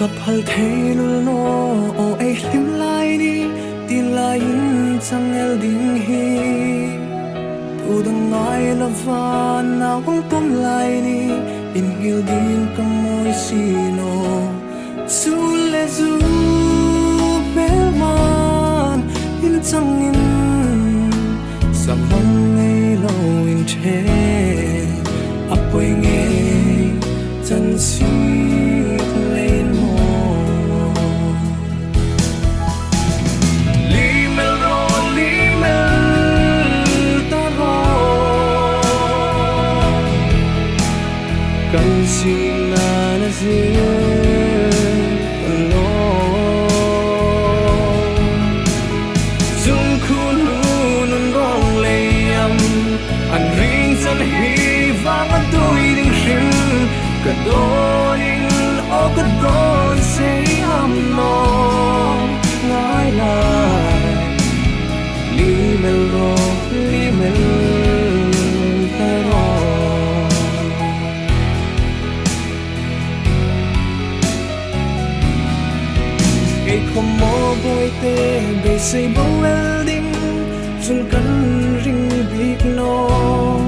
กับพัลเทลุโนโอเอลิมไลนี่ตีลายินจังเอลดิงฮีตูดังไงละวานนาวังตุมไลนี่อินกิลดินกมวยซีโนซูเลซูเบลมานอินจังอินสมังไงโลอินเทอับไว้ไงจันซีกันสินานาเสียโลจุงคุณหูนุนร้องเลยอันริงสันฮีฟังอันตุยดิ่งชิมกระโดดอิงโอกระโดดเสียมนองง่ายลายลีเมลโรลีเมลขโมยบอยเตะเบสใส่บอลเวลดิ้งจนกันริงบิ๊กน้อง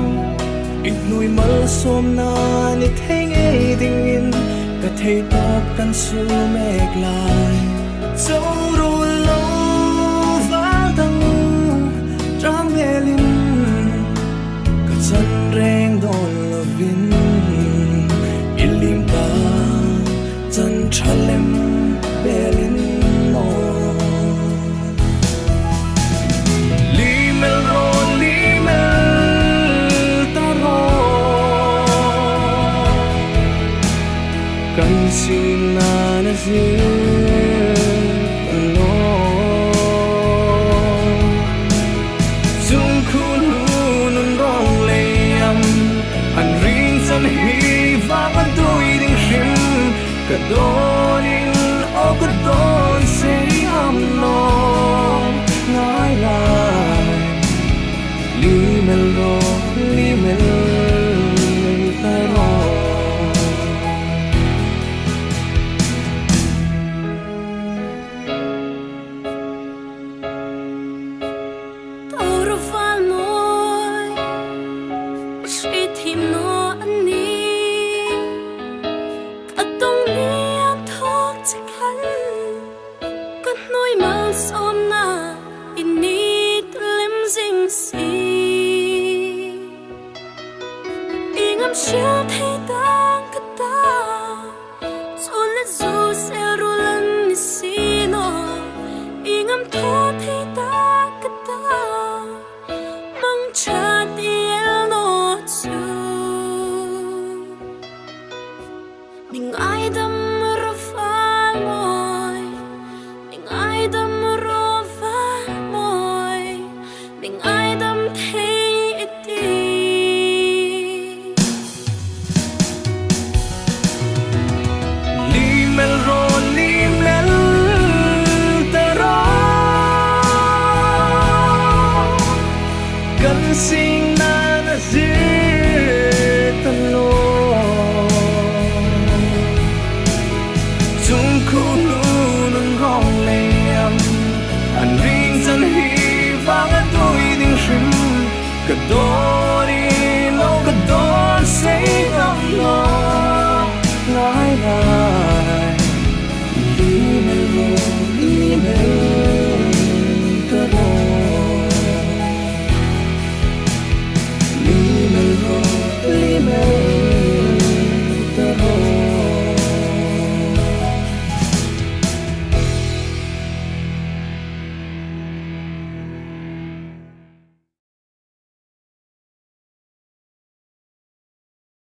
อีกหน่วยมาสมนาในเทงเอดิ้งอินก็เทตอบกันสู่เมฆลายเจ้ารู้โลฟ้าดังจางเวลินก็ฉันแรงโดนละวินอิลิมตาจันทร์เลมเบลินกันสินานาเสียโลจุงคุณหูนุนร้องเลยอันริงสันฮีฟ้ามันตุยดิ่งชิมกระโดดอิงโอกระโดดเสียมนองง่ายลายลีเมลโรลีเมลตารอChiều thấy ta cất ta Rồi let dù sẽ ru lần đi xin nó Ý ngắm thô thấy ta cất ta Mong cha tiếng nó chú Mình ai đâm rô phá môi Mình ai đâm rô phá môi Mình ai đâm thấy ít điกันสินานาเสียตโลจุงคุณหูนุนร้องเลยอันริงสันฮีฟังอันตุยดิ่งชิมกระโดด